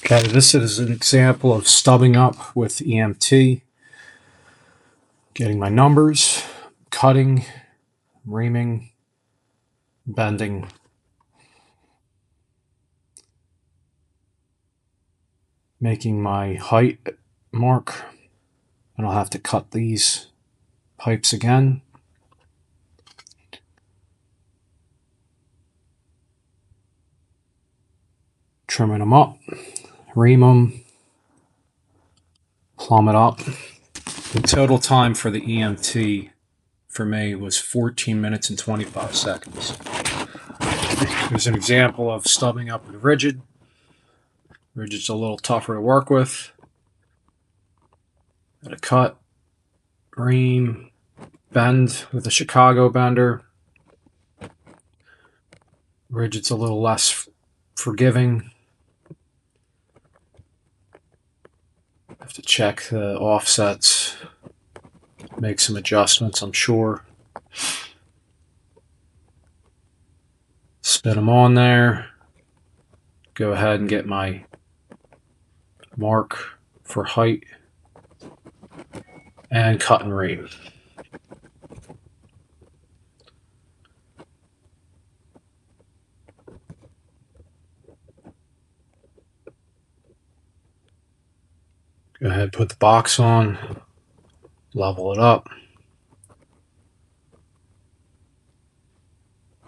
Okay, this is an example of stubbing up with EMT, getting my numbers, cutting, reaming, bending, making my height mark, and I'll have to cut these pipes again. Trimming them up, ream them, plumb it up. The total time for the EMT for me was 14 minutes and 25 seconds. Here's an example of stubbing up with rigid. Rigid's a little tougher to work with. Got a cut, ream, bend with a Chicago bender. Rigid's a little less forgiving. Have to check the offsets, make some adjustments, I'm sure. Spin them on there. Go ahead and get my mark for height and cut and ream. Go ahead, put the box on, level it up.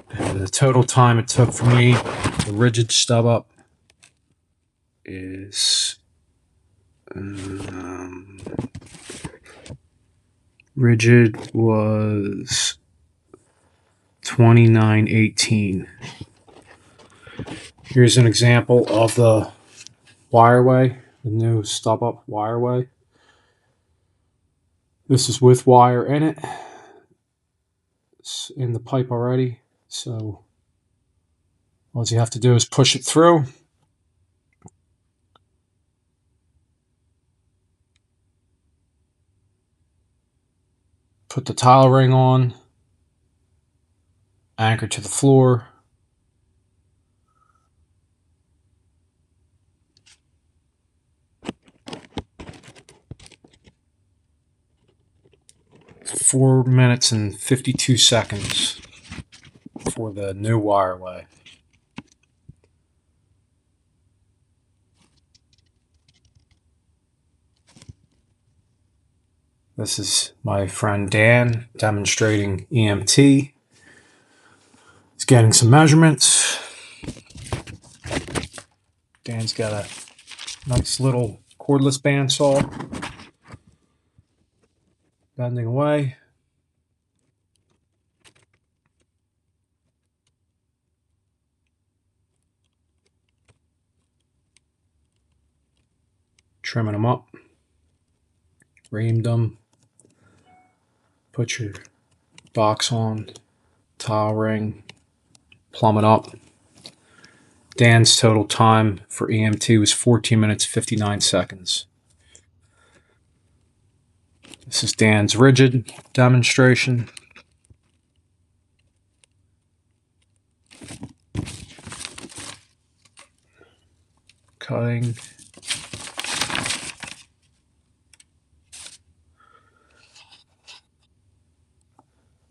And the total time it took for me, the rigid stub up, is rigid was 29:18. Here's an example of the wireway, the new stub up wireway. This is with wire in it. It's in the pipe already, so all you have to do is push it through. Put the tile ring on, anchor to the floor. It's 4 minutes and 52 seconds for the new wireway. This is my friend Dan demonstrating EMT. He's getting some measurements. Dan's got a nice little cordless bandsaw. Bending away. Trimming them up. Reamed them. Put your box on. Tile ring. Plumb it up. Dan's total time for EMT was 14 minutes 59 seconds. This is Dan's rigid demonstration. Cutting.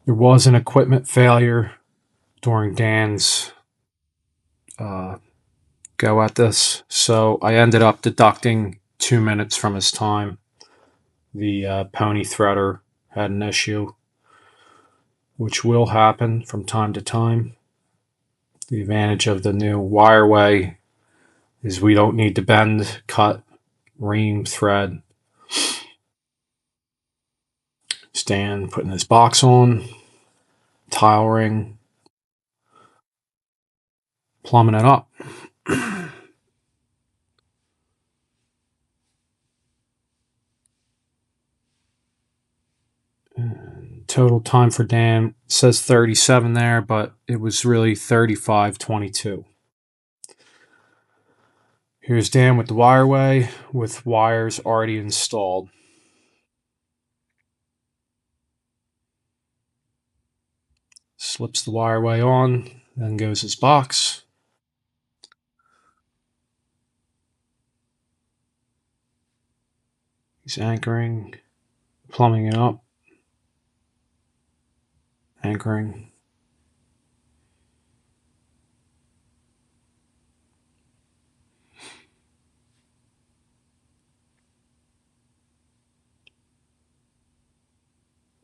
There was an equipment failure during Dan's go at this, so I ended up deducting 2 minutes from his time. The pony threader had an issue, which will happen from time to time. The advantage of the new wireway is we don't need to bend, cut, ream, thread. Stan putting his box on, tile ring, plumbing it up. Total time for Dan says 37 there, but it was really 35:22. Here's Dan with the wireway with wires already installed. Slips the wireway on, then goes his box. He's anchoring, plumbing it up, anchoring.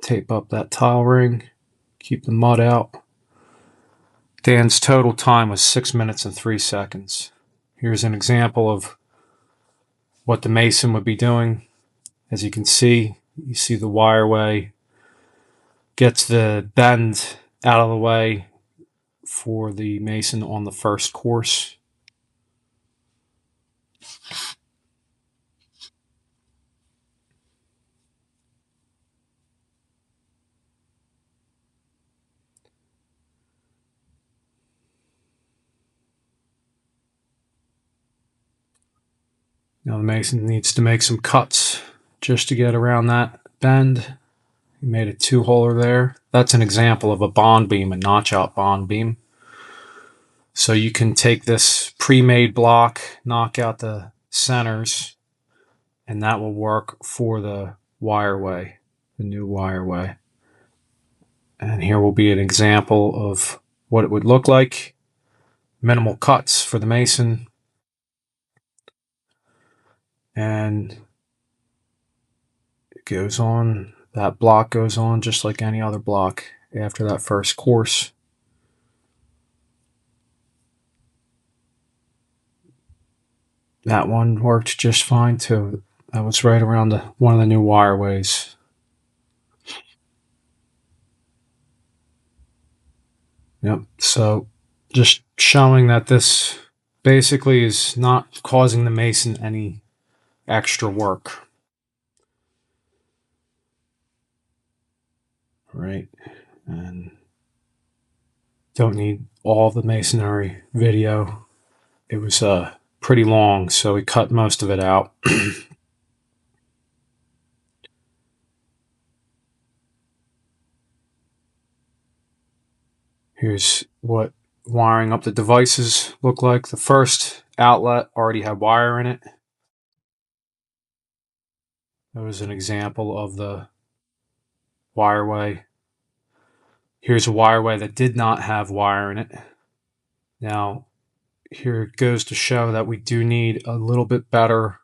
Tape up that tile ring, keep the mud out. Dan's total time was 6 minutes and 3 seconds. Here's an example of what the mason would be doing. As you can see, you see the wireway gets the bend out of the way for the mason on the first course. Now the mason needs to make some cuts just to get around that bend. He made a 2-holer there. That's an example of a bond beam, a notch-out bond beam. So you can take this pre-made block, knock out the centers, and that will work for the wireway, the new wireway. And here will be an example of what it would look like. Minimal cuts for the mason. And it goes on, that block goes on just like any other block after that first course. That one worked just fine too. That was right around one of the new wireways. Yep, so just showing that this basically is not causing the mason any extra work. Right, and don't need all the masonry video. It was pretty long, so we cut most of it out. Here's what wiring up the devices look like. The first outlet already had wire in it. That was an example of the wireway. Here's a wireway that did not have wire in it. Now, here it goes to show that we do need a little bit better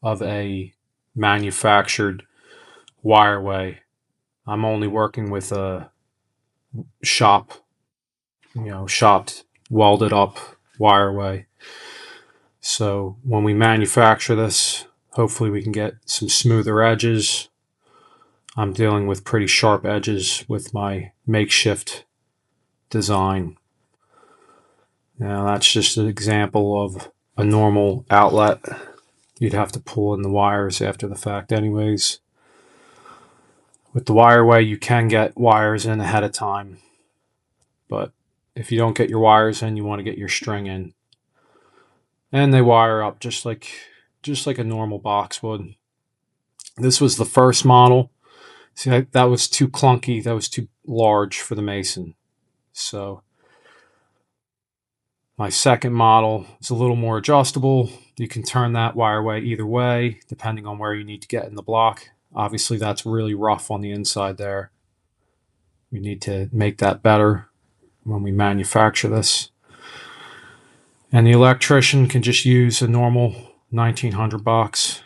of a manufactured wireway. I'm only working with a shopped, welded up wireway. So when we manufacture this, hopefully we can get some smoother edges. I'm dealing with pretty sharp edges with my makeshift design. Now that's just an example of a normal outlet. You'd have to pull in the wires after the fact anyways. With the wireway, you can get wires in ahead of time. But if you don't get your wires in, you want to get your string in. And they wire up just like a normal box would. This was the first model. See, that was too clunky. That was too large for the mason. So my second model is a little more adjustable. You can turn that wireway either way, depending on where you need to get in the block. Obviously, that's really rough on the inside there. We need to make that better when we manufacture this. And the electrician can just use a normal 1900 box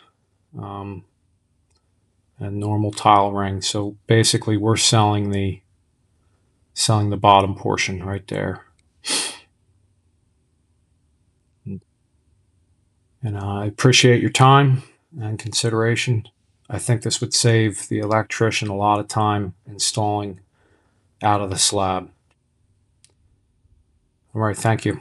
and normal tile ring. So basically, we're selling the bottom portion right there. And I appreciate your time and consideration. I think this would save the electrician a lot of time installing out of the slab. All right, thank you.